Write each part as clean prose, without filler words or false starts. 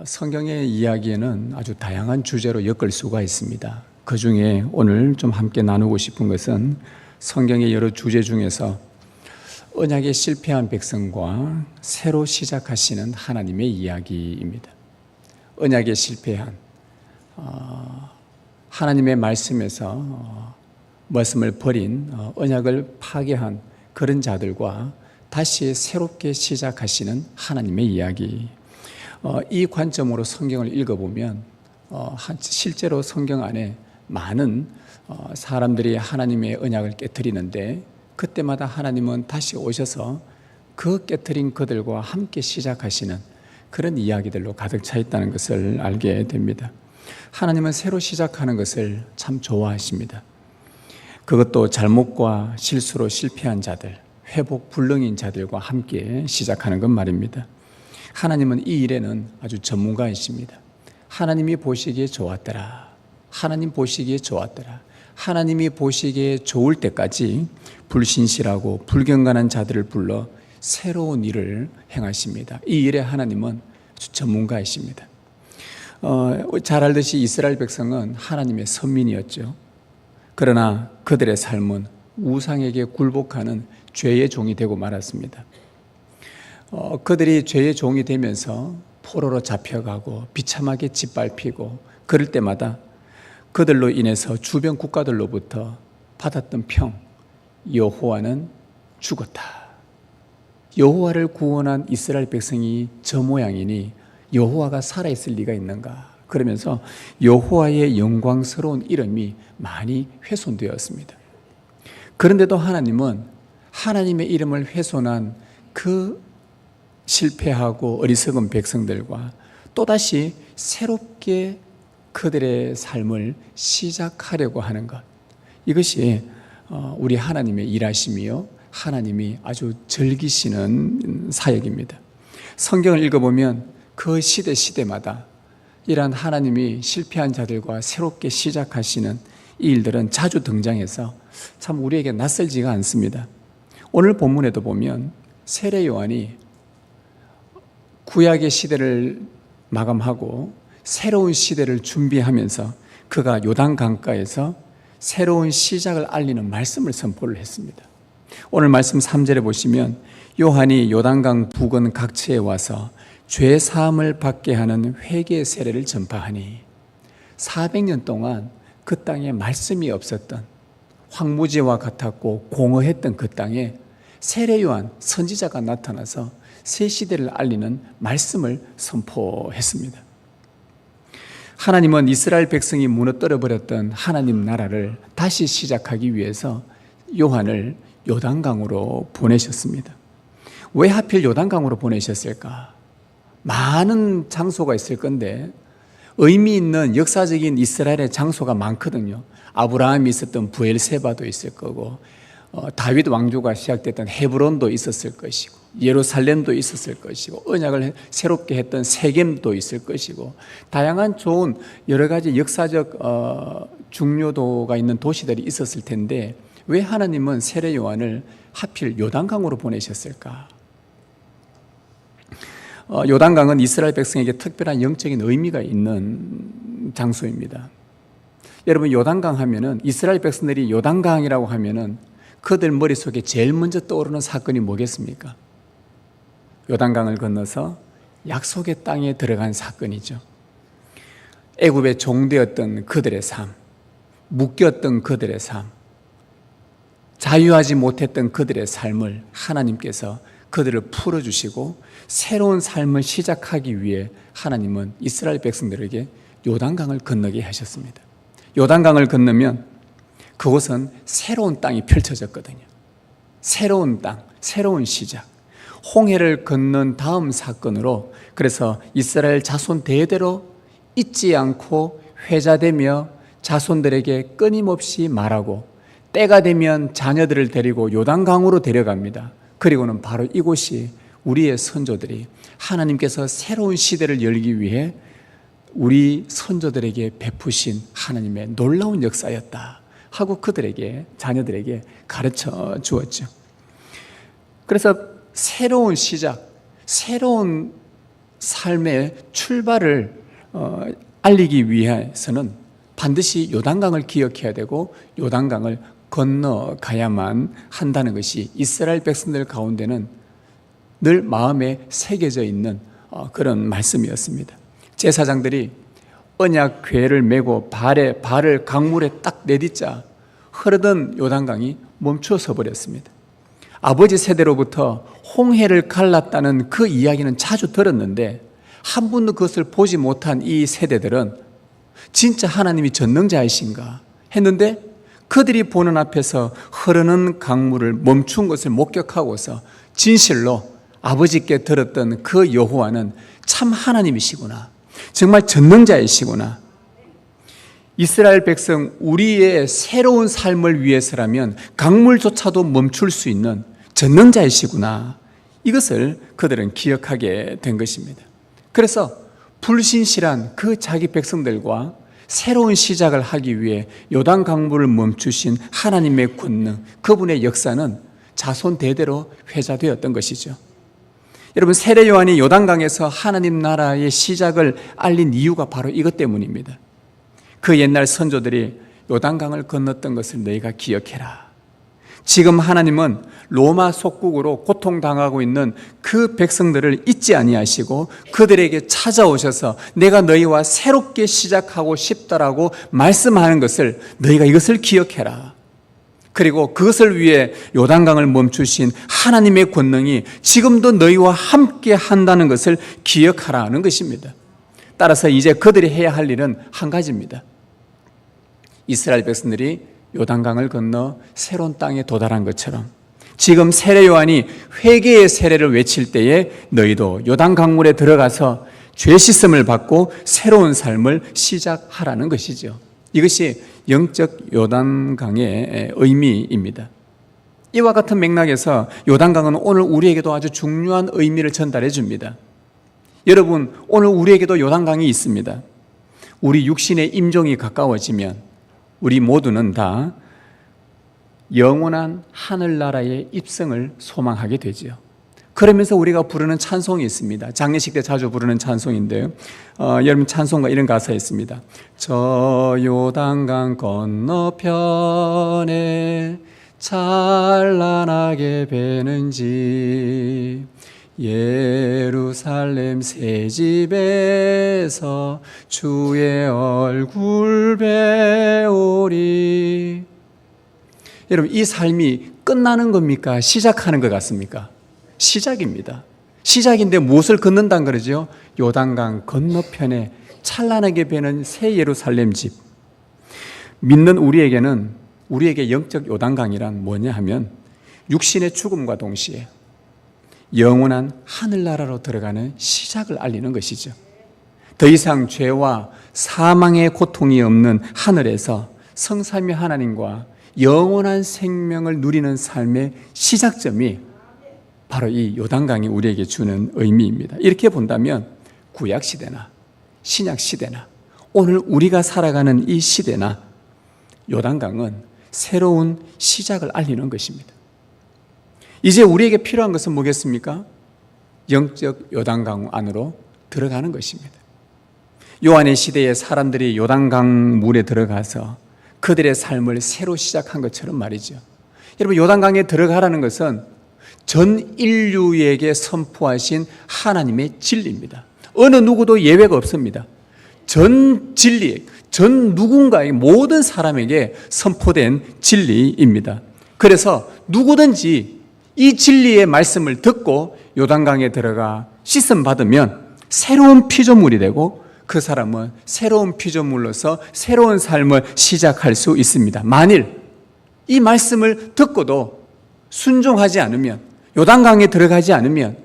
성경의 이야기에는 아주 다양한 주제로 엮을 수가 있습니다. 그 중에 오늘 좀 함께 나누고 싶은 것은 성경의 여러 주제 중에서 언약에 실패한 백성과 새로 시작하시는 하나님의 이야기입니다. 언약에 실패한 하나님의 말씀에서 말씀을 버린 언약을 파괴한 그런 자들과 다시 새롭게 시작하시는 하나님의 이야기. 이 관점으로 성경을 읽어보면 실제로 성경 안에 많은 사람들이 하나님의 언약을 깨트리는데 그때마다 하나님은 다시 오셔서 그 깨트린 그들과 함께 시작하시는 그런 이야기들로 가득 차 있다는 것을 알게 됩니다. 하나님은 새로 시작하는 것을 참 좋아하십니다. 그것도 잘못과 실수로 실패한 자들, 회복 불능인 자들과 함께 시작하는 것 말입니다. 하나님은 이 일에는 아주 전문가이십니다. 하나님이 보시기에 좋았더라. 하나님 보시기에 좋았더라. 하나님이 보시기에 좋을 때까지 불신실하고 불경건한 자들을 불러 새로운 일을 행하십니다. 이 일에 하나님은 아주 전문가이십니다. 잘 알듯이 이스라엘 백성은 하나님의 선민이었죠. 그러나 그들의 삶은 우상에게 굴복하는 죄의 종이 되고 말았습니다. 그들이 죄의 종이 되면서 포로로 잡혀가고 비참하게 짓밟히고 그럴 때마다 그들로 인해서 주변 국가들로부터 받았던 평, 여호와는 죽었다. 여호와를 구원한 이스라엘 백성이 저 모양이니 여호와가 살아있을 리가 있는가? 그러면서 여호와의 영광스러운 이름이 많이 훼손되었습니다. 그런데도 하나님은 하나님의 이름을 훼손한 그 실패하고 어리석은 백성들과 또다시 새롭게 그들의 삶을 시작하려고 하는 것, 이것이 우리 하나님의 일하심이요 하나님이 아주 즐기시는 사역입니다. 성경을 읽어보면 그 시대마다 이러한 하나님이 실패한 자들과 새롭게 시작하시는 이 일들은 자주 등장해서 참 우리에게 낯설지가 않습니다. 오늘 본문에도 보면 세례 요한이 구약의 시대를 마감하고 새로운 시대를 준비하면서 그가 요단 강가에서 새로운 시작을 알리는 말씀을 선포를 했습니다. 오늘 말씀 3절에 보시면 요한이 요단강 부근 각처에 와서 죄 사함을 받게 하는 회개 세례를 전파하니 400년 동안 그 땅에 말씀이 없었던 황무지와 같았고 공허했던 그 땅에 세례 요한 선지자가 나타나서 새 시대를 알리는 말씀을 선포했습니다. 하나님은 이스라엘 백성이 무너뜨려 버렸던 하나님 나라를 다시 시작하기 위해서 요한을 요단강으로 보내셨습니다. 왜 하필 요단강으로 보내셨을까? 많은 장소가 있을 건데 의미 있는 역사적인 이스라엘의 장소가 많거든요. 아브라함이 있었던 부엘세바도 있을 거고 다윗 왕조가 시작됐던 헤브론도 있었을 것이고 예루살렘도 있었을 것이고 언약을 새롭게 했던 세겜도 있을 것이고 다양한 좋은 여러 가지 역사적 중요도가 있는 도시들이 있었을 텐데 왜 하나님은 세례 요한을 하필 요단강으로 보내셨을까? 요단강은 이스라엘 백성에게 특별한 영적인 의미가 있는 장소입니다. 여러분 요단강 하면은 이스라엘 백성들이 요단강이라고 하면은 그들 머릿속에 제일 먼저 떠오르는 사건이 뭐겠습니까? 요단강을 건너서 약속의 땅에 들어간 사건이죠. 애굽의 종되었던 그들의 삶, 묶였던 그들의 삶, 자유하지 못했던 그들의 삶을 하나님께서 그들을 풀어주시고 새로운 삶을 시작하기 위해 하나님은 이스라엘 백성들에게 요단강을 건너게 하셨습니다. 요단강을 건너면 그곳은 새로운 땅이 펼쳐졌거든요. 새로운 땅, 새로운 시작. 홍해를 건넌 다음 사건으로 그래서 이스라엘 자손 대대로 잊지 않고 회자되며 자손들에게 끊임없이 말하고 때가 되면 자녀들을 데리고 요단강으로 데려갑니다. 그리고는 바로 이곳이 우리의 선조들이 하나님께서 새로운 시대를 열기 위해 우리 선조들에게 베푸신 하나님의 놀라운 역사였다 하고 그들에게 자녀들에게 가르쳐 주었죠. 그래서 새로운 시작, 새로운 삶의 출발을 알리기 위해서는 반드시 요단강을 기억해야 되고 요단강을 건너가야만 한다는 것이 이스라엘 백성들 가운데는 늘 마음에 새겨져 있는 그런 말씀이었습니다. 제사장들이 언약 궤를 메고 발을 강물에 딱 내딛자 흐르던 요단강이 멈춰서 버렸습니다. 아버지 세대로부터 홍해를 갈랐다는 그 이야기는 자주 들었는데 한 번도 그것을 보지 못한 이 세대들은 진짜 하나님이 전능자이신가 했는데 그들이 보는 앞에서 흐르는 강물을 멈춘 것을 목격하고서 진실로 아버지께 들었던 그 여호와는 참 하나님이시구나, 정말 전능자이시구나, 이스라엘 백성 우리의 새로운 삶을 위해서라면 강물조차도 멈출 수 있는 전능자이시구나, 이것을 그들은 기억하게 된 것입니다. 그래서 불신실한 그 자기 백성들과 새로운 시작을 하기 위해 요단 강물을 멈추신 하나님의 권능, 그분의 역사는 자손 대대로 회자되었던 것이죠. 여러분, 세례 요한이 요단강에서 하나님 나라의 시작을 알린 이유가 바로 이것 때문입니다. 그 옛날 선조들이 요단강을 건넜던 것을 너희가 기억해라. 지금 하나님은 로마 속국으로 고통당하고 있는 그 백성들을 잊지 아니하시고 그들에게 찾아오셔서 내가 너희와 새롭게 시작하고 싶다라고 말씀하는 것을 너희가 이것을 기억해라. 그리고 그것을 위해 요단강을 멈추신 하나님의 권능이 지금도 너희와 함께 한다는 것을 기억하라는 것입니다. 따라서 이제 그들이 해야 할 일은 한 가지입니다. 이스라엘 백성들이 요단강을 건너 새로운 땅에 도달한 것처럼 지금 세례 요한이 회개의 세례를 외칠 때에 너희도 요단 강물에 들어가서 죄 씻음을 받고 새로운 삶을 시작하라는 것이죠. 이것이 영적 요단강의 의미입니다. 이와 같은 맥락에서 요단강은 오늘 우리에게도 아주 중요한 의미를 전달해 줍니다. 여러분, 오늘 우리에게도 요단강이 있습니다. 우리 육신의 임종이 가까워지면 우리 모두는 다 영원한 하늘나라의 입성을 소망하게 되죠. 그러면서 우리가 부르는 찬송이 있습니다. 장례식 때 자주 부르는 찬송인데요. 여러분, 찬송가 이런 가사가 있습니다. 저 요단강 건너편에 찬란하게 배는지 예루살렘 새 집에서 주의 얼굴 배우리. 여러분, 이 삶이 끝나는 겁니까? 시작하는 것 같습니까? 시작입니다. 시작인데 무엇을 걷는다는 그러죠? 요단강 건너편에 찬란하게 배는 새 예루살렘 집. 믿는 우리에게 영적 요단강이란 뭐냐 하면 육신의 죽음과 동시에 영원한 하늘나라로 들어가는 시작을 알리는 것이죠. 더 이상 죄와 사망의 고통이 없는 하늘에서 성삼위 하나님과 영원한 생명을 누리는 삶의 시작점이 바로 이 요단강이 우리에게 주는 의미입니다. 이렇게 본다면 구약시대나 신약시대나 오늘 우리가 살아가는 이 시대나 요단강은 새로운 시작을 알리는 것입니다. 이제 우리에게 필요한 것은 뭐겠습니까? 영적 요단강 안으로 들어가는 것입니다. 요한의 시대에 사람들이 요단강 물에 들어가서 그들의 삶을 새로 시작한 것처럼 말이죠. 여러분, 요단강에 들어가라는 것은 전 인류에게 선포하신 하나님의 진리입니다. 어느 누구도 예외가 없습니다. 전 진리, 전 누군가의 모든 사람에게 선포된 진리입니다. 그래서 누구든지 이 진리의 말씀을 듣고 요단강에 들어가 씻음 받으면 새로운 피조물이 되고 그 사람은 새로운 피조물로서 새로운 삶을 시작할 수 있습니다. 만일 이 말씀을 듣고도 순종하지 않으면, 요단강에 들어가지 않으면,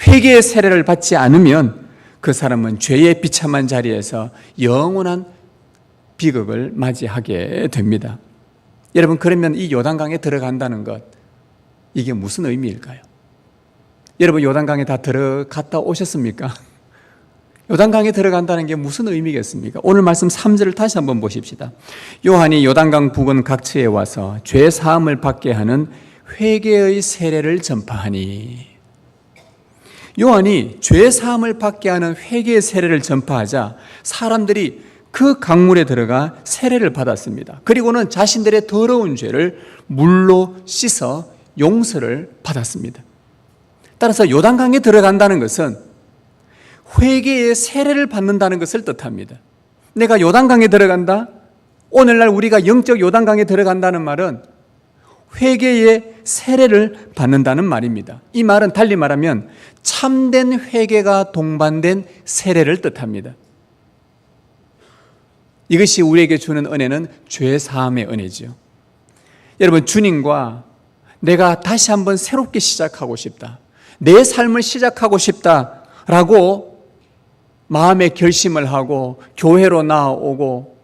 회개의 세례를 받지 않으면 그 사람은 죄의 비참한 자리에서 영원한 비극을 맞이하게 됩니다. 여러분, 그러면 이 요단강에 들어간다는 것, 이게 무슨 의미일까요? 여러분, 요단강에 다 들어갔다 오셨습니까? 요단강에 들어간다는 게 무슨 의미겠습니까? 오늘 말씀 3절을 다시 한번 보십시다. 요한이 요단강 부근 각처에 와서 죄 사함을 받게 하는 회개의 세례를 전파하니. 요한이 죄 사함을 받게 하는 회개의 세례를 전파하자 사람들이 그 강물에 들어가 세례를 받았습니다. 그리고는 자신들의 더러운 죄를 물로 씻어 용서를 받았습니다. 따라서 요단강에 들어간다는 것은 회개의 세례를 받는다는 것을 뜻합니다. 내가 요단강에 들어간다? 오늘날 우리가 영적 요단강에 들어간다는 말은 회개의 세례를 받는다는 말입니다. 이 말은 달리 말하면 참된 회개가 동반된 세례를 뜻합니다. 이것이 우리에게 주는 은혜는 죄 사함의 은혜죠. 여러분, 주님과 내가 다시 한번 새롭게 시작하고 싶다, 내 삶을 시작하고 싶다라고 마음의 결심을 하고 교회로 나아오고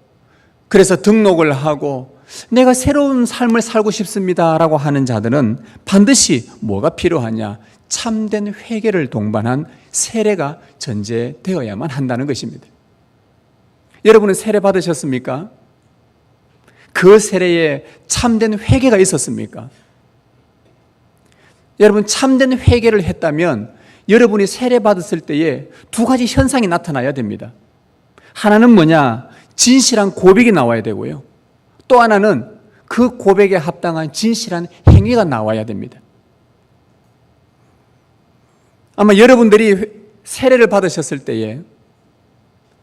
그래서 등록을 하고 내가 새로운 삶을 살고 싶습니다라고 하는 자들은 반드시 뭐가 필요하냐? 참된 회개를 동반한 세례가 전제되어야만 한다는 것입니다. 여러분은 세례 받으셨습니까? 그 세례에 참된 회개가 있었습니까? 여러분, 참된 회개를 했다면 여러분이 세례 받았을 때에 두 가지 현상이 나타나야 됩니다. 하나는 뭐냐? 진실한 고백이 나와야 되고요. 또 하나는 그 고백에 합당한 진실한 행위가 나와야 됩니다. 아마 여러분들이 세례를 받으셨을 때에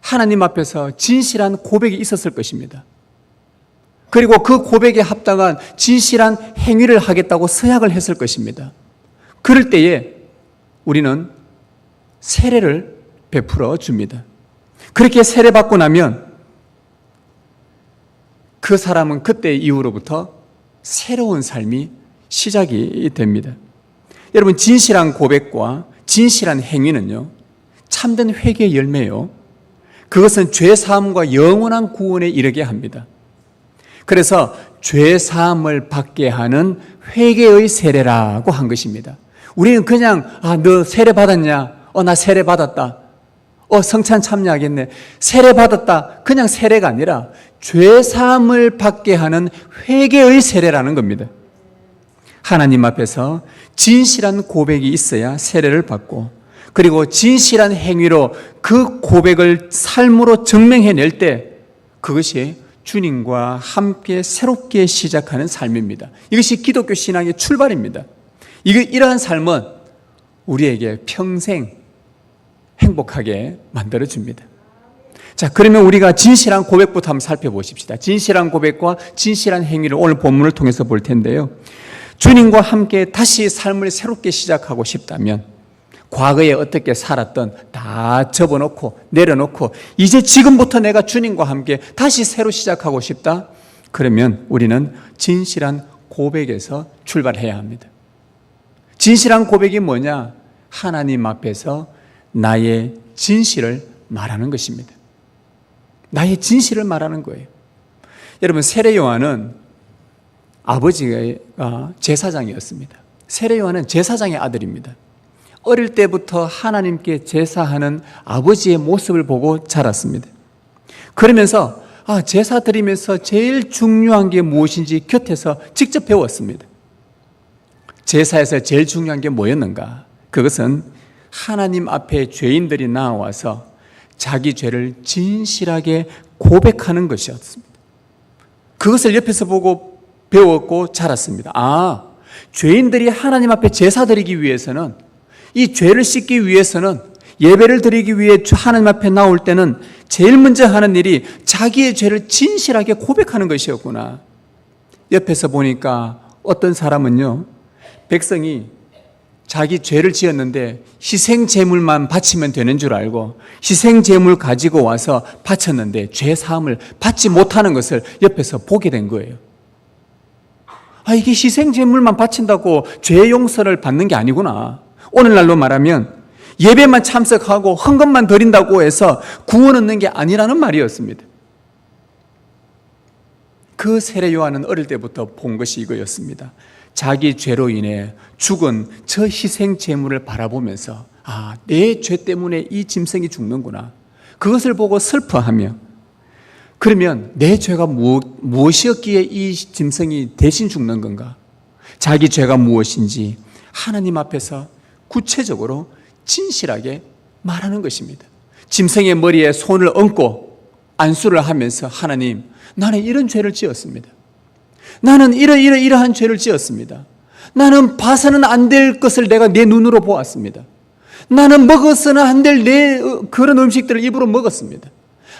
하나님 앞에서 진실한 고백이 있었을 것입니다. 그리고 그 고백에 합당한 진실한 행위를 하겠다고 서약을 했을 것입니다. 그럴 때에 우리는 세례를 베풀어 줍니다. 그렇게 세례받고 나면 그 사람은 그때 이후로부터 새로운 삶이 시작이 됩니다. 여러분, 진실한 고백과 진실한 행위는요, 참된 회개의 열매요, 그것은 죄 사함과 영원한 구원에 이르게 합니다. 그래서 죄 사함을 받게 하는 회개의 세례라고 한 것입니다. 우리는 그냥 너 세례 받았냐? 나 세례 받았다. 성찬 참여하겠네. 세례 받았다. 그냥 세례가 아니라 죄 사함을 받게 하는 회개의 세례라는 겁니다. 하나님 앞에서 진실한 고백이 있어야 세례를 받고, 그리고 진실한 행위로 그 고백을 삶으로 증명해낼 때 그것이 주님과 함께 새롭게 시작하는 삶입니다. 이것이 기독교 신앙의 출발입니다. 이러한 삶은 우리에게 평생 행복하게 만들어줍니다. 자, 그러면 우리가 진실한 고백부터 한번 살펴보십시다. 진실한 고백과 진실한 행위를 오늘 본문을 통해서 볼 텐데요. 주님과 함께 다시 삶을 새롭게 시작하고 싶다면 과거에 어떻게 살았던 다 접어놓고 내려놓고 이제 지금부터 내가 주님과 함께 다시 새로 시작하고 싶다? 그러면 우리는 진실한 고백에서 출발해야 합니다. 진실한 고백이 뭐냐? 하나님 앞에서 나의 진실을 말하는 것입니다. 나의 진실을 말하는 거예요. 여러분, 세례 요한은 아버지가 제사장이었습니다. 세례 요한은 제사장의 아들입니다. 어릴 때부터 하나님께 제사하는 아버지의 모습을 보고 자랐습니다. 그러면서 제사 드리면서 제일 중요한 게 무엇인지 곁에서 직접 배웠습니다. 제사에서 제일 중요한 게 뭐였는가? 그것은 하나님 앞에 죄인들이 나와서 자기 죄를 진실하게 고백하는 것이었습니다. 그것을 옆에서 보고 배웠고 자랐습니다. 죄인들이 하나님 앞에 제사 드리기 위해서는, 이 죄를 씻기 위해서는, 예배를 드리기 위해 하나님 앞에 나올 때는 제일 먼저 하는 일이 자기의 죄를 진실하게 고백하는 것이었구나. 옆에서 보니까 어떤 사람은요, 백성이 자기 죄를 지었는데 희생 제물만 바치면 되는 줄 알고 희생 제물 가지고 와서 바쳤는데 죄 사함을 받지 못하는 것을 옆에서 보게 된 거예요. 이게 희생 제물만 바친다고 죄 용서를 받는 게 아니구나. 오늘날로 말하면 예배만 참석하고 헌금만 드린다고 해서 구원 얻는 게 아니라는 말이었습니다. 그 세례 요한은 어릴 때부터 본 것이 이거였습니다. 자기 죄로 인해 죽은 저 희생 제물을 바라보면서 내 죄 때문에 이 짐승이 죽는구나. 그것을 보고 슬퍼하며, 그러면 내 죄가 무엇이었기에 이 짐승이 대신 죽는 건가? 자기 죄가 무엇인지 하나님 앞에서 구체적으로 진실하게 말하는 것입니다. 짐승의 머리에 손을 얹고 안수를 하면서 하나님, 나는 이런 죄를 지었습니다. 나는 이러한 죄를 지었습니다. 나는 봐서는 안 될 것을 내가 내 눈으로 보았습니다. 나는 먹어서는 안 될 그런 음식들을 입으로 먹었습니다.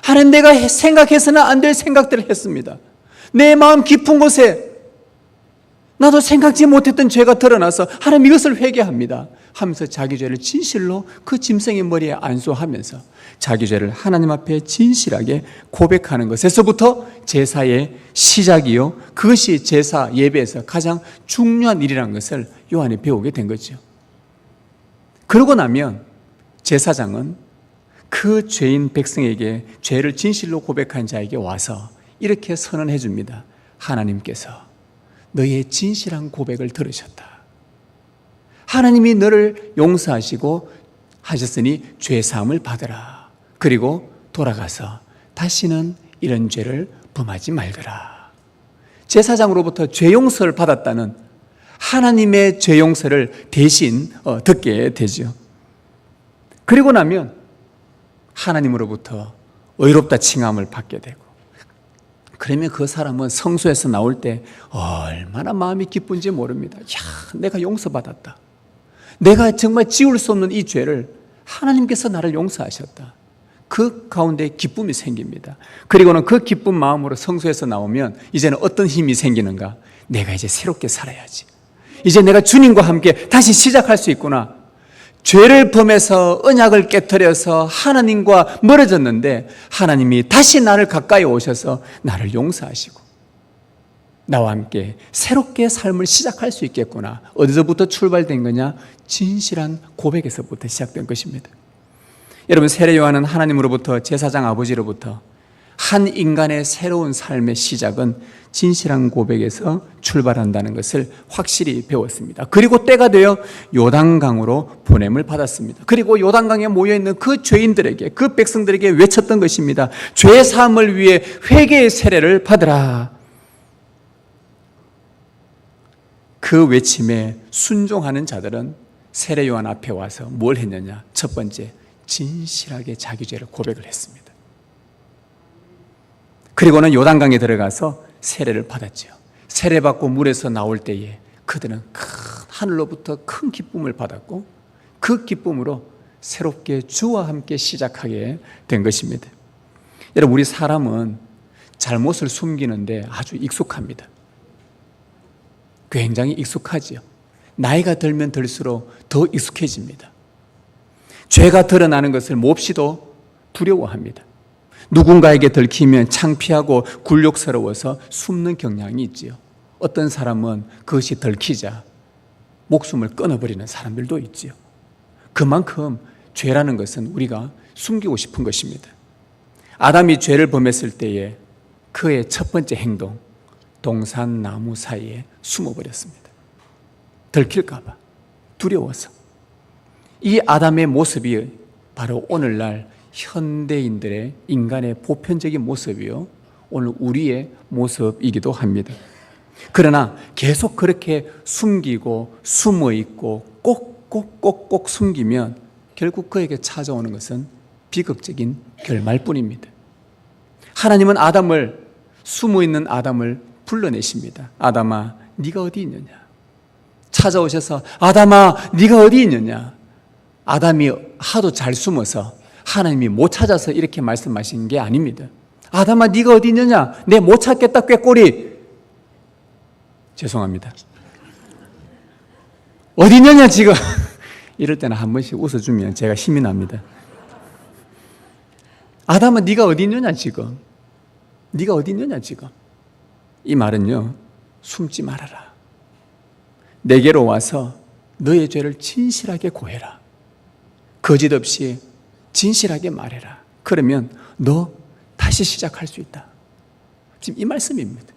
하나님, 내가 생각해서는 안 될 생각들을 했습니다. 내 마음 깊은 곳에 나도 생각지 못했던 죄가 드러나서 하나님 이것을 회개합니다 하면서 자기 죄를 진실로 그 짐승의 머리에 안수하면서 자기 죄를 하나님 앞에 진실하게 고백하는 것에서부터 제사의 시작이요, 그것이 제사 예배에서 가장 중요한 일이라는 것을 요한이 배우게 된 거죠. 그러고 나면 제사장은 그 죄인 백성에게, 죄를 진실로 고백한 자에게 와서 이렇게 선언해 줍니다. 하나님께서 너의 진실한 고백을 들으셨다. 하나님이 너를 용서하시고 하셨으니 죄사함을 받으라. 그리고 돌아가서 다시는 이런 죄를 범하지 말거라. 제사장으로부터 죄 용서를 받았다는 하나님의 죄 용서를 대신 듣게 되죠. 그리고 나면 하나님으로부터 의롭다 칭함을 받게 되고, 그러면 그 사람은 성소에서 나올 때 얼마나 마음이 기쁜지 모릅니다. 내가 용서받았다. 내가 정말 지울 수 없는 이 죄를 하나님께서 나를 용서하셨다. 그 가운데 기쁨이 생깁니다. 그리고는 그 기쁜 마음으로 성소에서 나오면 이제는 어떤 힘이 생기는가? 내가 이제 새롭게 살아야지. 이제 내가 주님과 함께 다시 시작할 수 있구나. 죄를 범해서 언약을 깨트려서 하나님과 멀어졌는데 하나님이 다시 나를 가까이 오셔서 나를 용서하시고 나와 함께 새롭게 삶을 시작할 수 있겠구나. 어디서부터 출발된 거냐? 진실한 고백에서부터 시작된 것입니다. 여러분, 세례 요한은 하나님으로부터, 제사장 아버지로부터 한 인간의 새로운 삶의 시작은 진실한 고백에서 출발한다는 것을 확실히 배웠습니다. 그리고 때가 되어 요단강으로 보냄을 받았습니다. 그리고 요단강에 모여있는 그 죄인들에게, 그 백성들에게 외쳤던 것입니다. 죄 사함을 위해 회개의 세례를 받으라. 그 외침에 순종하는 자들은 세례 요한 앞에 와서 뭘 했느냐? 첫 번째, 진실하게 자기 죄를 고백을 했습니다. 그리고는 요단강에 들어가서 세례를 받았죠. 세례받고 물에서 나올 때에 그들은 하늘로부터 큰 기쁨을 받았고, 그 기쁨으로 새롭게 주와 함께 시작하게 된 것입니다. 여러분, 우리 사람은 잘못을 숨기는데 아주 익숙합니다. 굉장히 익숙하지요. 나이가 들면 들수록 더 익숙해집니다. 죄가 드러나는 것을 몹시도 두려워합니다. 누군가에게 들키면 창피하고 굴욕스러워서 숨는 경향이 있지요. 어떤 사람은 그것이 들키자 목숨을 끊어버리는 사람들도 있지요. 그만큼 죄라는 것은 우리가 숨기고 싶은 것입니다. 아담이 죄를 범했을 때에 그의 첫 번째 행동, 동산 나무 사이에 숨어버렸습니다. 들킬까 봐 두려워서. 이 아담의 모습이 바로 오늘날 현대인들의, 인간의 보편적인 모습이요, 오늘 우리의 모습이기도 합니다. 그러나 계속 그렇게 숨기고 숨어있고 꼭 숨기면 결국 그에게 찾아오는 것은 비극적인 결말뿐입니다. 하나님은 아담을, 숨어있는 아담을 불러내십니다. 아담아, 네가 어디 있느냐? 찾아오셔서 아담아, 네가 어디 있느냐? 아담이 하도 잘 숨어서 하나님이 못 찾아서 이렇게 말씀하신 게 아닙니다. 아담아, 네가 어디 있느냐? 내 못 찾겠다, 꾀꼬리. 죄송합니다. 어디 있느냐 지금? 이럴 때는 한 번씩 웃어주면 제가 힘이 납니다. 아담아, 네가 어디 있느냐 지금? 네가 어디 있느냐 지금? 이 말은요, 숨지 말아라. 내게로 와서 너의 죄를 진실하게 고해라. 거짓 없이 진실하게 말해라. 그러면 너 다시 시작할 수 있다. 지금 이 말씀입니다.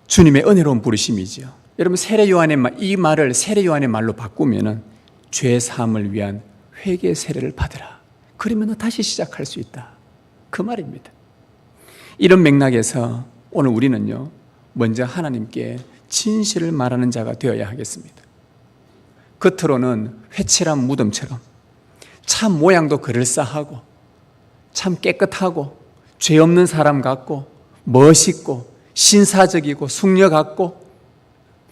주님의 은혜로운 부르심이지요. 여러분, 세례 요한의 이 말을 세례 요한의 말로 바꾸면은 죄 사함을 위한 회개 세례를 받으라. 그러면 너 다시 시작할 수 있다. 그 말입니다. 이런 맥락에서 오늘 우리는요, 먼저 하나님께 진실을 말하는 자가 되어야 하겠습니다. 겉으로는 회칠한 무덤처럼 참 모양도 그럴싸하고 참 깨끗하고 죄 없는 사람 같고 멋있고 신사적이고 숙녀 같고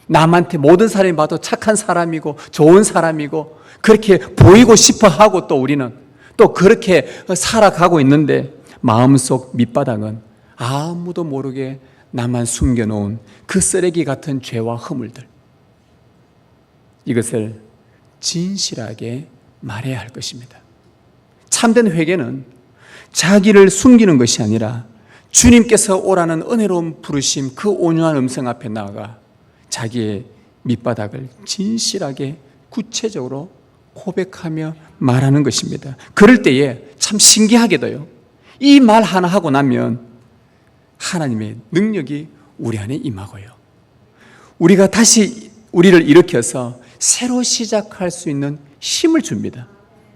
남한테 모든 사람이 봐도 착한 사람이고 좋은 사람이고 그렇게 보이고 싶어 하고 또 우리는 또 그렇게 살아가고 있는데 마음속 밑바닥은 아무도 모르게 나만 숨겨놓은 그 쓰레기 같은 죄와 허물들, 이것을 진실하게 말해야 할 것입니다. 참된 회개는 자기를 숨기는 것이 아니라 주님께서 오라는 은혜로운 부르심, 그 온유한 음성 앞에 나아가 자기의 밑바닥을 진실하게 구체적으로 고백하며 말하는 것입니다. 그럴 때에 참 신기하게도요, 이 말 하나 하고 나면 하나님의 능력이 우리 안에 임하고요, 우리가 다시 우리를 일으켜서 새로 시작할 수 있는 힘을 줍니다.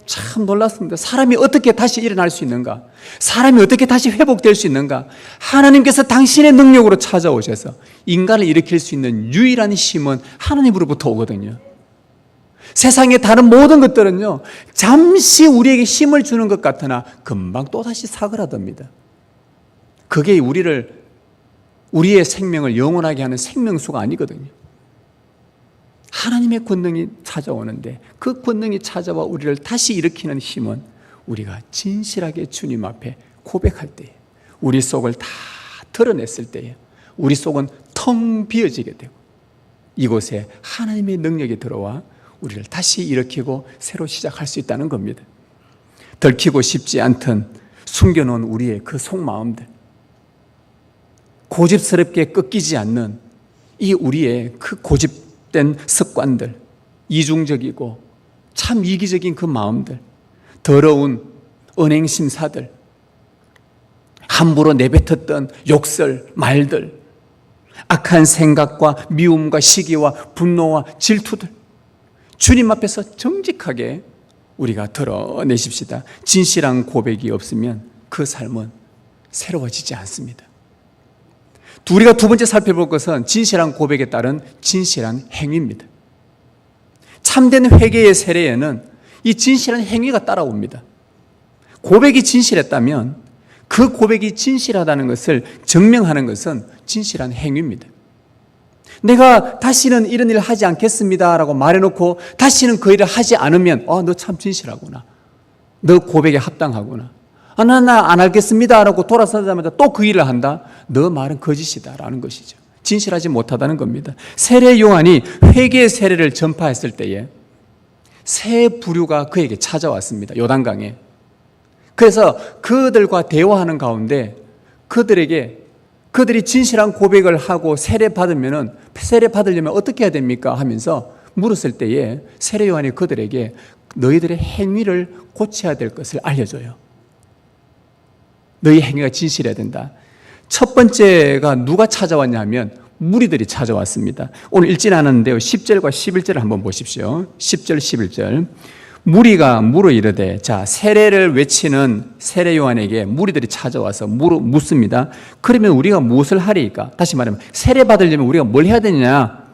참 놀랐습니다. 사람이 어떻게 다시 일어날 수 있는가? 사람이 어떻게 다시 회복될 수 있는가? 하나님께서 당신의 능력으로 찾아오셔서 인간을 일으킬 수 있는 유일한 힘은 하나님으로부터 오거든요. 세상의 다른 모든 것들은요, 잠시 우리에게 힘을 주는 것 같으나 금방 또다시 사그라듭니다. 그게 우리의 생명을 영원하게 하는 생명수가 아니거든요. 하나님의 권능이 찾아오는데 그 권능이 찾아와 우리를 다시 일으키는 힘은 우리가 진실하게 주님 앞에 고백할 때에, 우리 속을 다 드러냈을 때에 우리 속은 텅 비어지게 되고 이곳에 하나님의 능력이 들어와 우리를 다시 일으키고 새로 시작할 수 있다는 겁니다. 들키고 싶지 않던 숨겨놓은 우리의 그 속마음들, 고집스럽게 꺾이지 않는 이 우리의 그 고집된 습관들, 이중적이고 참 이기적인 그 마음들, 더러운 언행심사들, 함부로 내뱉었던 욕설, 말들, 악한 생각과 미움과 시기와 분노와 질투들, 주님 앞에서 정직하게 우리가 드러내십시다. 진실한 고백이 없으면 그 삶은 새로워지지 않습니다. 우리가 두 번째 살펴볼 것은 진실한 고백에 따른 진실한 행위입니다. 참된 회개의 세례에는 이 진실한 행위가 따라옵니다. 고백이 진실했다면 그 고백이 진실하다는 것을 증명하는 것은 진실한 행위입니다. 내가 다시는 이런 일을 하지 않겠습니다 라고 말해놓고 다시는 그 일을 하지 않으면 너 참 진실하구나, 너 고백에 합당하구나, 나 안 하겠습니다 라고 돌아서자마자 또 그 일을 한다, 너 말은 거짓이다 라는 것이죠. 진실하지 못하다는 겁니다. 세례 요한이 회개의 세례를 전파했을 때에 새 부류가 그에게 찾아왔습니다. 요단강에. 그래서 그들과 대화하는 가운데 그들이 진실한 고백을 하고 세례 받으려면 어떻게 해야 됩니까? 하면서 물었을 때에 세례 요한이 그들에게 너희들의 행위를 고쳐야 될 것을 알려줘요. 너희 행위가 진실해야 된다. 첫 번째가 누가 찾아왔냐 하면 무리들이 찾아왔습니다. 오늘 읽진 않았는데요, 10절과 11절을 한번 보십시오. 10절 11절. 무리가 물어 이르되, 자, 세례를 외치는 세례 요한에게 무리들이 찾아와서 묻습니다. 그러면 우리가 무엇을 하리까? 다시 말하면 세례 받으려면 우리가 뭘 해야 되느냐?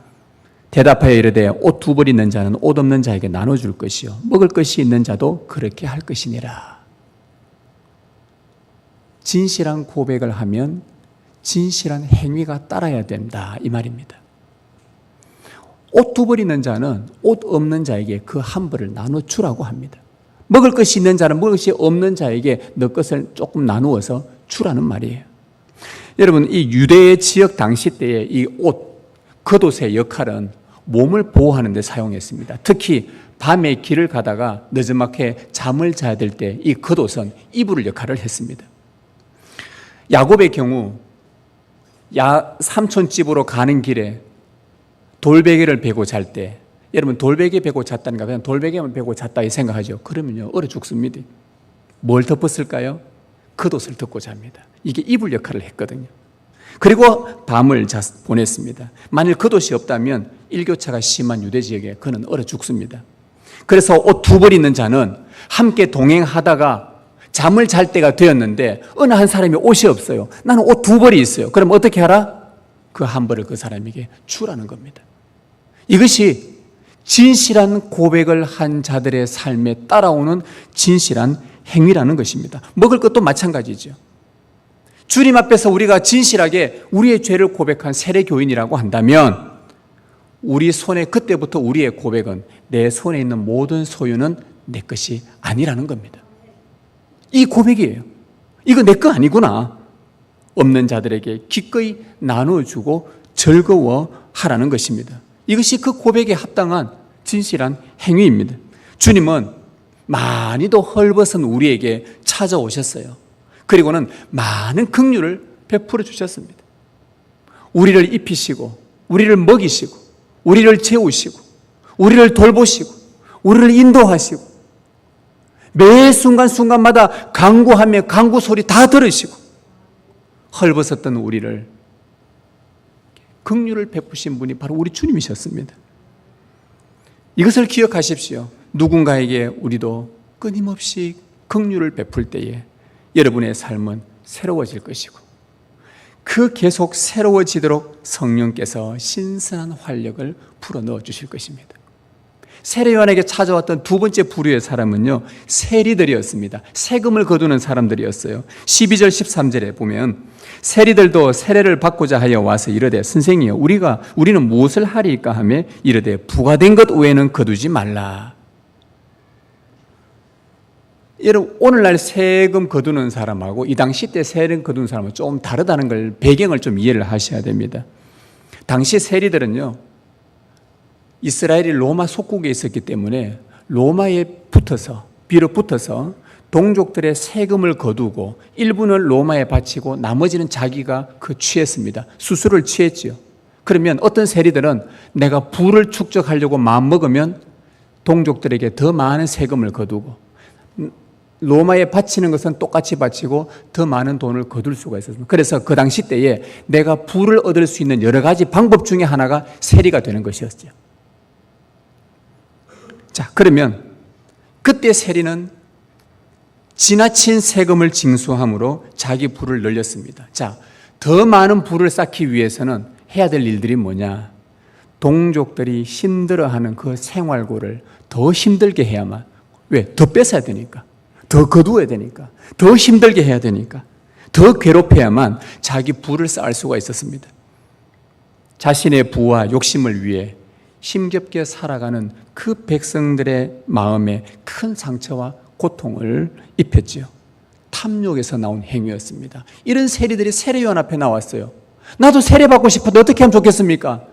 대답하여 이르되, 옷 두 벌 있는 자는 옷 없는 자에게 나눠줄 것이요 먹을 것이 있는 자도 그렇게 할 것이니라. 진실한 고백을 하면 진실한 행위가 따라야 된다, 이 말입니다. 옷 두 벌 있는 자는 옷 없는 자에게 그 한 벌을 나눠주라고 합니다. 먹을 것이 있는 자는 먹을 것이 없는 자에게 너 것을 조금 나누어서 주라는 말이에요. 여러분, 이 유대 지역 당시 때의 이 옷, 겉옷의 역할은 몸을 보호하는 데 사용했습니다. 특히 밤에 길을 가다가 늦지막히 잠을 자야 될 때 이 겉옷은 이불 역할을 했습니다. 야곱의 경우 삼촌 집으로 가는 길에 돌베개를 베고 잘 때, 여러분 돌베개 베고 잤다니까 그냥 돌베개만 베고 잤다 이 생각하죠. 그러면요 얼어 죽습니다. 뭘 덮었을까요? 겉옷을 덮고 잡니다. 이게 이불 역할을 했거든요. 그리고 밤을 보냈습니다. 만일 겉옷이 없다면 일교차가 심한 유대 지역에 그는 얼어 죽습니다. 그래서 옷 두 벌 있는 자는 함께 동행하다가 잠을 잘 때가 되었는데 어느 한 사람이 옷이 없어요. 나는 옷 두 벌이 있어요. 그럼 어떻게 하라? 그 한 벌을 그 사람에게 주라는 겁니다. 이것이 진실한 고백을 한 자들의 삶에 따라오는 진실한 행위라는 것입니다. 먹을 것도 마찬가지죠. 주님 앞에서 우리가 진실하게 우리의 죄를 고백한 세례교인이라고 한다면 우리 손에 그때부터 우리의 고백은 내 손에 있는 모든 소유는 내 것이 아니라는 겁니다. 이 고백이에요. 이거 내 거 아니구나. 없는 자들에게 기꺼이 나눠주고 즐거워하라는 것입니다. 이것이 그 고백에 합당한 진실한 행위입니다. 주님은 많이도 헐벗은 우리에게 찾아오셨어요. 그리고는 많은 긍휼을 베풀어 주셨습니다. 우리를 입히시고 우리를 먹이시고 우리를 재우시고 우리를 돌보시고 우리를 인도하시고 매 순간순간마다 간구하며 간구 소리 다 들으시고 헐벗었던 우리를 긍휼을 베푸신 분이 바로 우리 주님이셨습니다. 이것을 기억하십시오. 누군가에게 우리도 끊임없이 긍휼을 베풀 때에 여러분의 삶은 새로워질 것이고 그 계속 새로워지도록 성령께서 신선한 활력을 불어넣어 주실 것입니다. 세례요한에게 찾아왔던 두 번째 부류의 사람은요, 세리들이었습니다. 세금을 거두는 사람들이었어요. 12절 13절에 보면 세리들도 세례를 받고자 하여 와서 이르되 선생이여 우리는 무엇을 하리까 하며 이르되 부과된 것 외에는 거두지 말라. 여러분, 오늘날 세금 거두는 사람하고 이 당시 때 세금 거두는 사람은 좀 다르다는 걸, 배경을 좀 이해를 하셔야 됩니다. 당시 세리들은요, 이스라엘이 로마 속국에 있었기 때문에 로마에 빌어붙어서 동족들의 세금을 거두고 일부는 로마에 바치고 나머지는 자기가 취했습니다. 수수를 취했지요. 그러면 어떤 세리들은 내가 부를 축적하려고 마음먹으면 동족들에게 더 많은 세금을 거두고 로마에 바치는 것은 똑같이 바치고 더 많은 돈을 거둘 수가 있었습니다. 그래서 그 당시 때에 내가 부를 얻을 수 있는 여러 가지 방법 중에 하나가 세리가 되는 것이었죠. 자, 그러면 그때 세리는 지나친 세금을 징수함으로 자기 부를 늘렸습니다. 자, 더 많은 부를 쌓기 위해서는 해야 될 일들이 뭐냐? 동족들이 힘들어하는 그 생활고를 더 힘들게 해야만, 왜? 더 뺏어야 되니까, 더 거두어야 되니까, 더 힘들게 해야 되니까, 더 괴롭혀야만 자기 부를 쌓을 수가 있었습니다. 자신의 부와 욕심을 위해 힘겹게 살아가는 그 백성들의 마음에 큰 상처와 고통을 입혔지요. 탐욕에서 나온 행위였습니다. 이런 세리들이 세례요한 앞에 나왔어요. 나도 세례받고 싶어도 어떻게 하면 좋겠습니까?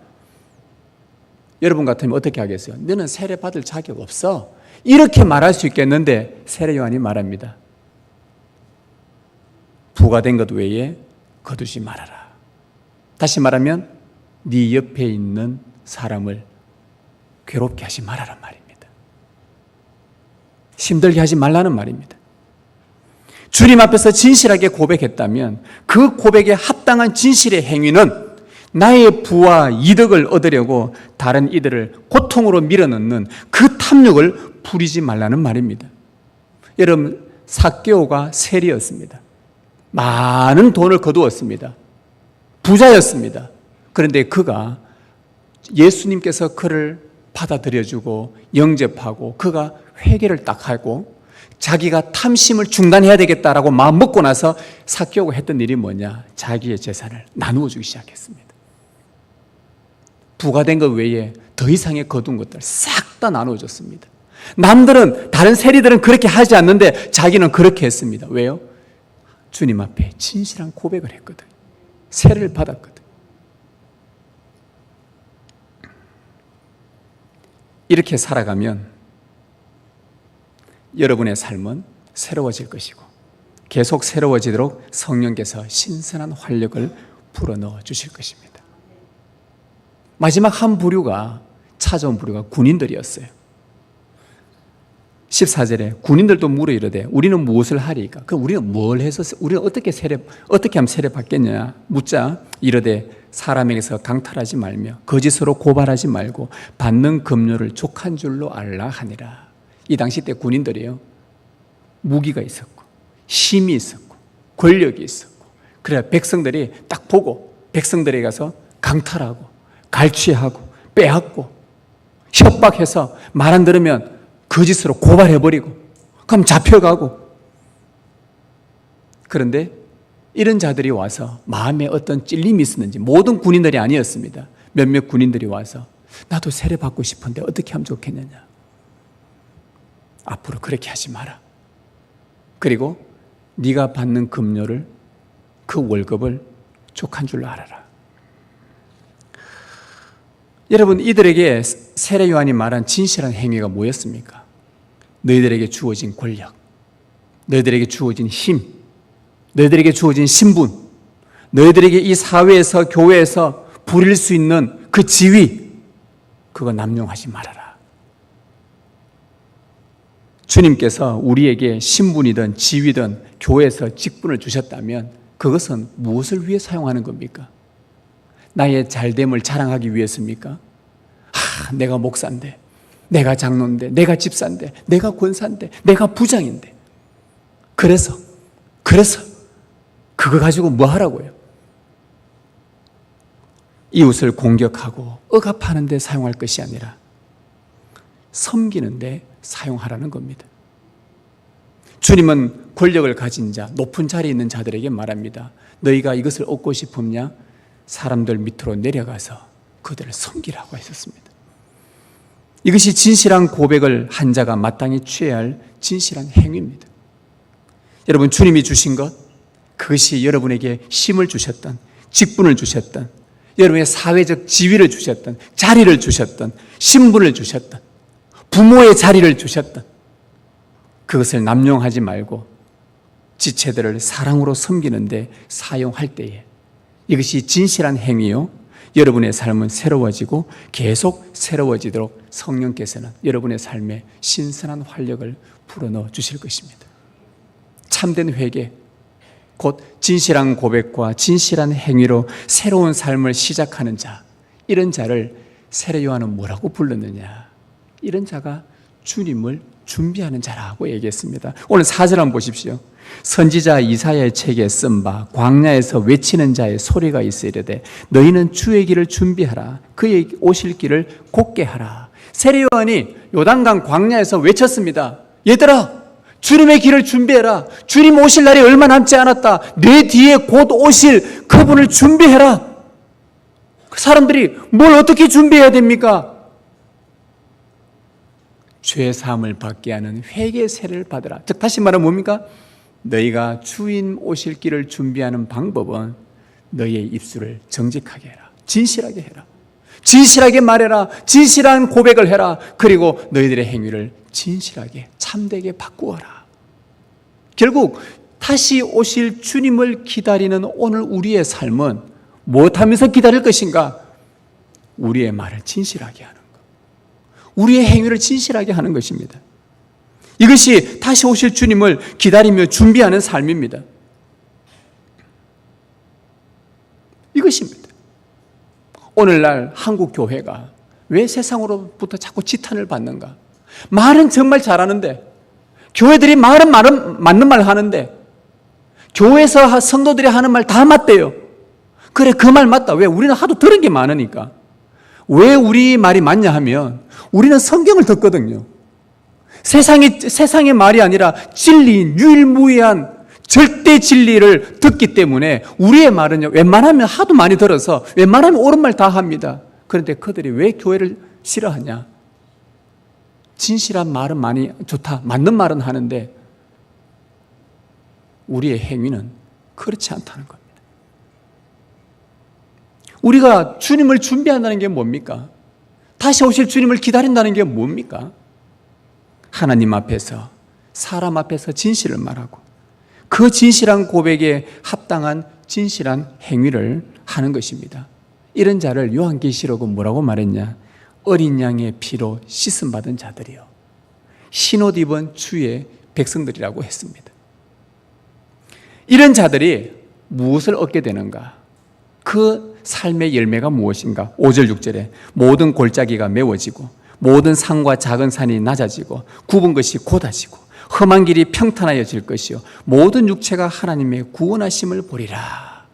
여러분 같으면 어떻게 하겠어요? 너는 세례받을 자격 없어. 이렇게 말할 수 있겠는데 세례요한이 말합니다. 부과된 것 외에 거두지 말아라. 다시 말하면 네 옆에 있는 사람을 괴롭게 하지 말라는 말입니다. 힘들게 하지 말라는 말입니다. 주님 앞에서 진실하게 고백했다면 그 고백에 합당한 진실의 행위는 나의 부와 이득을 얻으려고 다른 이들을 고통으로 밀어넣는 그 탐욕을 부리지 말라는 말입니다. 여러분, 삭개오가 세리였습니다. 많은 돈을 거두었습니다. 부자였습니다. 그런데 그가 예수님께서 그를 받아들여주고 영접하고 그가 회개를 딱 하고 자기가 탐심을 중단해야 되겠다라고 마음 먹고 나서 삭개오가 했던 일이 뭐냐? 자기의 재산을 나누어 주기 시작했습니다. 부과된 것 외에 더 이상의 거둔 것들 싹 다 나누어 줬습니다. 남들은, 다른 세리들은 그렇게 하지 않는데 자기는 그렇게 했습니다. 왜요? 주님 앞에 진실한 고백을 했거든. 세례를 받았거든. 이렇게 살아가면 여러분의 삶은 새로워질 것이고 계속 새로워지도록 성령께서 신선한 활력을 불어넣어 주실 것입니다. 마지막 한 부류가, 찾아온 부류가 군인들이었어요. 14절에 군인들도 물어 이르되 우리는 무엇을 하리까? 그럼 우리는 뭘 해서, 우리는 어떻게 하면 세례 받겠냐? 묻자 이르되 사람에게서 강탈하지 말며 거짓으로 고발하지 말고 받는 급료를 족한 줄로 알라 하니라. 이 당시 때 군인들이요, 무기가 있었고 힘이 있었고 권력이 있었고, 그래야 백성들이 딱 보고 백성들에게 가서 강탈하고 갈취하고 빼앗고 협박해서 말 안 들으면 거짓으로 고발해버리고 그럼 잡혀가고. 그런데 이런 자들이 와서 마음에 어떤 찔림이 있었는지, 모든 군인들이 아니었습니다. 몇몇 군인들이 와서 나도 세례받고 싶은데 어떻게 하면 좋겠느냐. 앞으로 그렇게 하지 마라. 그리고 네가 받는 급료를, 그 월급을 족한 줄로 알아라. 여러분, 이들에게 세례 요한이 말한 진실한 행위가 뭐였습니까? 너희들에게 주어진 권력, 너희들에게 주어진 힘, 너희들에게 주어진 신분, 너희들에게 이 사회에서, 교회에서 부릴 수 있는 그 지위, 그거 남용하지 말아라. 주님께서 우리에게 신분이든 지위든 교회에서 직분을 주셨다면 그것은 무엇을 위해 사용하는 겁니까? 나의 잘됨을 자랑하기 위해서입니까? 내가 목사인데, 내가 장로인데, 내가 집사인데, 내가 권사인데, 내가 부장인데, 그래서 그거 가지고 뭐 하라고요? 이웃을 공격하고 억압하는 데 사용할 것이 아니라 섬기는 데 사용하라는 겁니다. 주님은 권력을 가진 자, 높은 자리에 있는 자들에게 말합니다. 너희가 이것을 얻고 싶으냐? 사람들 밑으로 내려가서 그들을 섬기라고 하셨습니다. 이것이 진실한 고백을 한 자가 마땅히 취해야 할 진실한 행위입니다. 여러분, 주님이 주신 것, 그것이 여러분에게 힘을 주셨던, 직분을 주셨던, 여러분의 사회적 지위를 주셨던, 자리를 주셨던, 신분을 주셨던, 부모의 자리를 주셨던, 그것을 남용하지 말고 지체들을 사랑으로 섬기는데 사용할 때에 이것이 진실한 행위요, 여러분의 삶은 새로워지고 계속 새로워지도록 성령께서는 여러분의 삶에 신선한 활력을 불어넣어 주실 것입니다. 참된 회개, 곧 진실한 고백과 진실한 행위로 새로운 삶을 시작하는 자, 이런 자를 세례 요한은 뭐라고 불렀느냐? 이런 자가 주님을 준비하는 자라고 얘기했습니다. 오늘 4절 한번 보십시오. 선지자 이사야의 책에 쓴 바 광야에서 외치는 자의 소리가 있으리되 너희는 주의 길을 준비하라. 그의 오실 길을 곧게 하라. 세례 요한이 요단강 광야에서 외쳤습니다. 얘들아, 주님의 길을 준비해라. 주님 오실 날이 얼마 남지 않았다. 내 뒤에 곧 오실 그분을 준비해라. 사람들이 뭘 어떻게 준비해야 됩니까? 죄 사함을 받게 하는 회개 세례를 받으라. 즉 다시 말하면 뭡니까? 너희가 주인 오실 길을 준비하는 방법은 너희의 입술을 정직하게 해라. 진실하게 해라. 진실하게 말해라. 진실한 고백을 해라. 그리고 너희들의 행위를 진실하게 참되게 바꾸어라. 결국 다시 오실 주님을 기다리는 오늘 우리의 삶은 무엇하면서 기다릴 것인가? 우리의 말을 진실하게 하는 것, 우리의 행위를 진실하게 하는 것입니다. 이것이 다시 오실 주님을 기다리며 준비하는 삶입니다. 이것입니다. 오늘날 한국 교회가 왜 세상으로부터 자꾸 지탄을 받는가? 말은 정말 잘하는데, 교회들이 말은 맞는 말 하는데, 교회에서 성도들이 하는 말 다 맞대요. 그래, 그 말 맞다. 왜? 우리는 하도 들은 게 많으니까. 왜 우리 말이 맞냐 하면 우리는 성경을 듣거든요. 세상의 말이 아니라 진리인 유일무이한 절대 진리를 듣기 때문에 우리의 말은요, 웬만하면 하도 많이 들어서 웬만하면 옳은 말 다 합니다. 그런데 그들이 왜 교회를 싫어하냐? 진실한 말은 많이 좋다, 맞는 말은 하는데 우리의 행위는 그렇지 않다는 겁니다. 우리가 주님을 준비한다는 게 뭡니까? 다시 오실 주님을 기다린다는 게 뭡니까? 하나님 앞에서, 사람 앞에서 진실을 말하고 그 진실한 고백에 합당한 진실한 행위를 하는 것입니다. 이런 자를 요한계시록은 뭐라고 말했냐? 어린 양의 피로 씻음 받은 자들이요, 흰옷 입은 주의 백성들이라고 했습니다. 이런 자들이 무엇을 얻게 되는가? 그 삶의 열매가 무엇인가? 5절 6절에 모든 골짜기가 메워지고 모든 산과 작은 산이 낮아지고 굽은 것이 곧아지고 험한 길이 평탄하여질 것이요 모든 육체가 하나님의 구원하심을 보리라.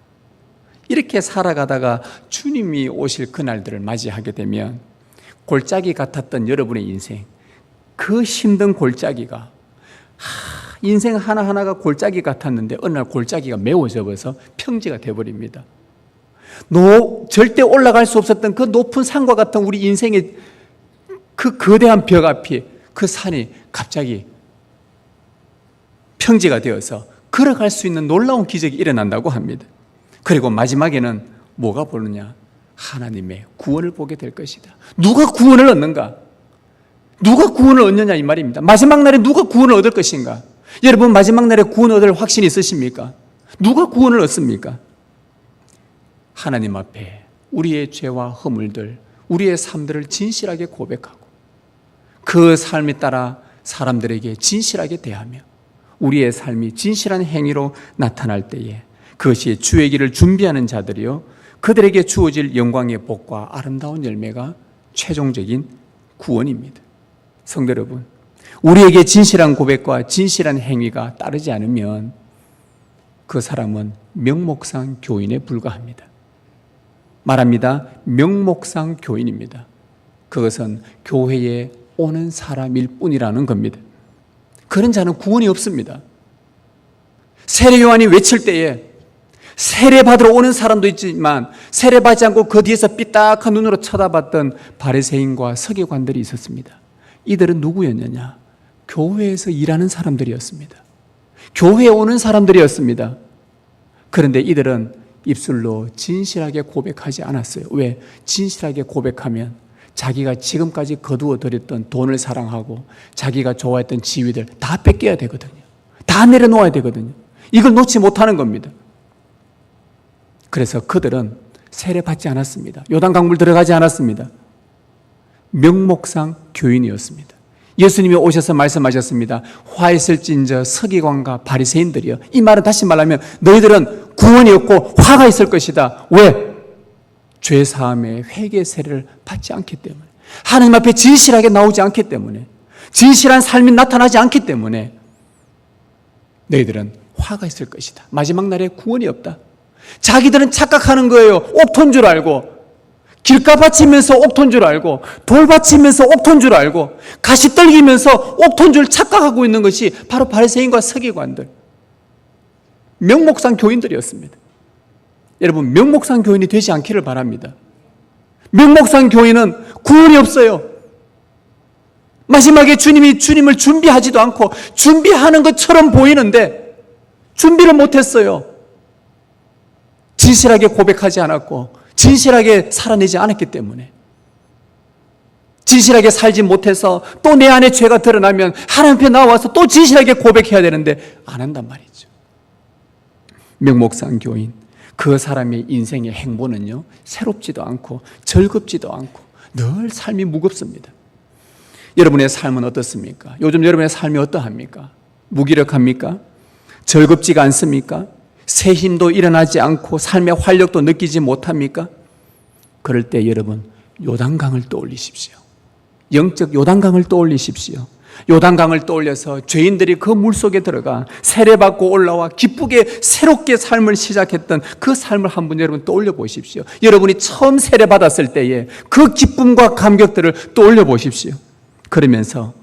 이렇게 살아가다가 주님이 오실 그날들을 맞이하게 되면 골짜기 같았던 여러분의 인생, 그 힘든 골짜기가 인생 하나하나가 골짜기 같았는데 어느 날 골짜기가 메워져서 평지가 되어버립니다. 절대 올라갈 수 없었던 그 높은 산과 같은 우리 인생의 그 거대한 벽 앞이, 그 산이 갑자기 평지가 되어서 걸어갈 수 있는 놀라운 기적이 일어난다고 합니다. 그리고 마지막에는 뭐가 보느냐? 하나님의 구원을 보게 될 것이다. 누가 구원을 얻는가? 누가 구원을 얻느냐 이 말입니다. 마지막 날에 누가 구원을 얻을 것인가? 여러분, 마지막 날에 구원 얻을 확신이 있으십니까? 누가 구원을 얻습니까? 하나님 앞에 우리의 죄와 허물들, 우리의 삶들을 진실하게 고백하고 그 삶에 따라 사람들에게 진실하게 대하며 우리의 삶이 진실한 행위로 나타날 때에 그것이 주의 길을 준비하는 자들이요 그들에게 주어질 영광의 복과 아름다운 열매가 최종적인 구원입니다. 성도 여러분, 우리에게 진실한 고백과 진실한 행위가 따르지 않으면 그 사람은 명목상 교인에 불과합니다. 말합니다. 명목상 교인입니다. 그것은 교회에 오는 사람일 뿐이라는 겁니다. 그런 자는 구원이 없습니다. 세례 요한이 외칠 때에 세례 받으러 오는 사람도 있지만 세례 받지 않고 그 뒤에서 삐딱한 눈으로 쳐다봤던 바리새인과 서기관들이 있었습니다. 이들은 누구였느냐? 교회에서 일하는 사람들이었습니다. 교회에 오는 사람들이었습니다. 그런데 이들은 입술로 진실하게 고백하지 않았어요. 왜? 진실하게 고백하면 자기가 지금까지 거두어들였던 돈을 사랑하고 자기가 좋아했던 지위들 다 뺏겨야 되거든요. 다 내려놓아야 되거든요. 이걸 놓지 못하는 겁니다. 그래서 그들은 세례받지 않았습니다. 요단강물 들어가지 않았습니다. 명목상 교인이었습니다. 예수님이 오셔서 말씀하셨습니다. 화 있을진저 서기관과 바리새인들이여. 이 말은 다시 말하면 너희들은 구원이 없고 화가 있을 것이다. 왜? 죄사함의 회개 세례를 받지 않기 때문에, 하나님 앞에 진실하게 나오지 않기 때문에, 진실한 삶이 나타나지 않기 때문에 너희들은 화가 있을 것이다. 마지막 날에 구원이 없다. 자기들은 착각하는 거예요. 옥토인 줄 알고, 길가 바치면서 옥토인 줄 알고, 돌 바치면서 옥토인 줄 알고, 가시 떨기면서 옥토인 줄 착각하고 있는 것이 바로 바리새인과 서기관들, 명목상 교인들이었습니다. 여러분, 명목상 교인이 되지 않기를 바랍니다. 명목상 교인은 구원이 없어요. 마지막에 주님을 준비하지도 않고 준비하는 것처럼 보이는데 준비를 못했어요. 진실하게 고백하지 않았고 진실하게 살아내지 않았기 때문에, 진실하게 살지 못해서 또 내 안에 죄가 드러나면 하나님 앞에 나와서 또 진실하게 고백해야 되는데 안 한단 말이죠. 명목상 교인, 그 사람의 인생의 행보는요, 새롭지도 않고 즐겁지도 않고 늘 삶이 무겁습니다. 여러분의 삶은 어떻습니까? 요즘 여러분의 삶이 어떠합니까? 무기력합니까? 즐겁지가 않습니까? 새 힘도 일어나지 않고 삶의 활력도 느끼지 못합니까? 그럴 때 여러분, 요단강을 떠올리십시오. 영적 요단강을 떠올리십시오. 요단강을 떠올려서 죄인들이 그 물속에 들어가 세례받고 올라와 기쁘게 새롭게 삶을 시작했던 그 삶을 한번 여러분 떠올려 보십시오. 여러분이 처음 세례받았을 때의 그 기쁨과 감격들을 떠올려 보십시오. 그러면서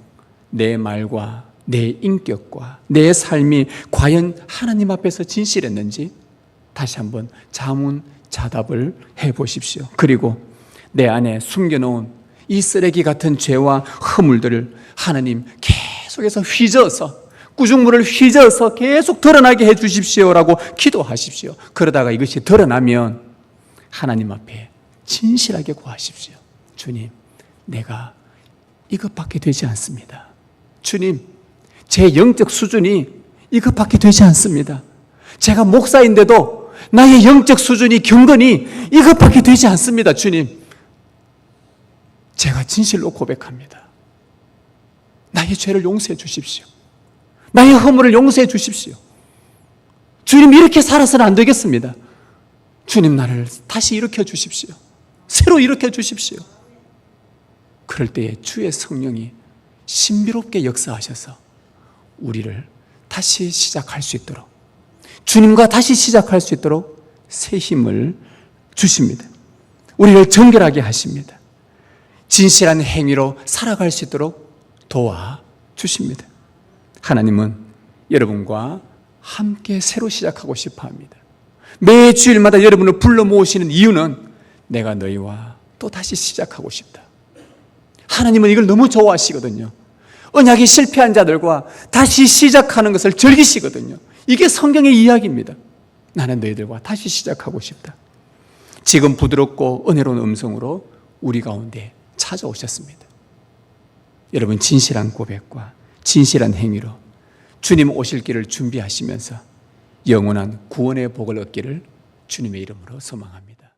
내 말과 내 인격과 내 삶이 과연 하나님 앞에서 진실했는지 다시 한번 자문자답을 해보십시오. 그리고 내 안에 숨겨놓은 이 쓰레기 같은 죄와 허물들을 하나님 계속해서 휘저어서, 꾸중물을 휘저어서 계속 드러나게 해주십시오라고 기도하십시오. 그러다가 이것이 드러나면 하나님 앞에 진실하게 구하십시오. 주님, 내가 이것밖에 되지 않습니다. 주님, 제 영적 수준이 이것밖에 되지 않습니다. 제가 목사인데도 나의 영적 수준이 경건이 이것밖에 되지 않습니다. 주님, 제가 진실로 고백합니다. 나의 죄를 용서해 주십시오. 나의 허물을 용서해 주십시오. 주님, 이렇게 살아서는 안 되겠습니다. 주님, 나를 다시 일으켜 주십시오. 새로 일으켜 주십시오. 그럴 때에 주의 성령이 신비롭게 역사하셔서 우리를 다시 시작할 수 있도록, 주님과 다시 시작할 수 있도록 새 힘을 주십니다. 우리를 정결하게 하십니다. 진실한 행위로 살아갈 수 있도록 도와주십니다. 하나님은 여러분과 함께 새로 시작하고 싶어 합니다. 매 주일마다 여러분을 불러 모으시는 이유는 내가 너희와 또 다시 시작하고 싶다. 하나님은 이걸 너무 좋아하시거든요. 언약이 실패한 자들과 다시 시작하는 것을 즐기시거든요. 이게 성경의 이야기입니다. 나는 너희들과 다시 시작하고 싶다. 지금 부드럽고 은혜로운 음성으로 우리 가운데 찾아오셨습니다. 여러분, 진실한 고백과 진실한 행위로 주님 오실 길을 준비하시면서 영원한 구원의 복을 얻기를 주님의 이름으로 소망합니다.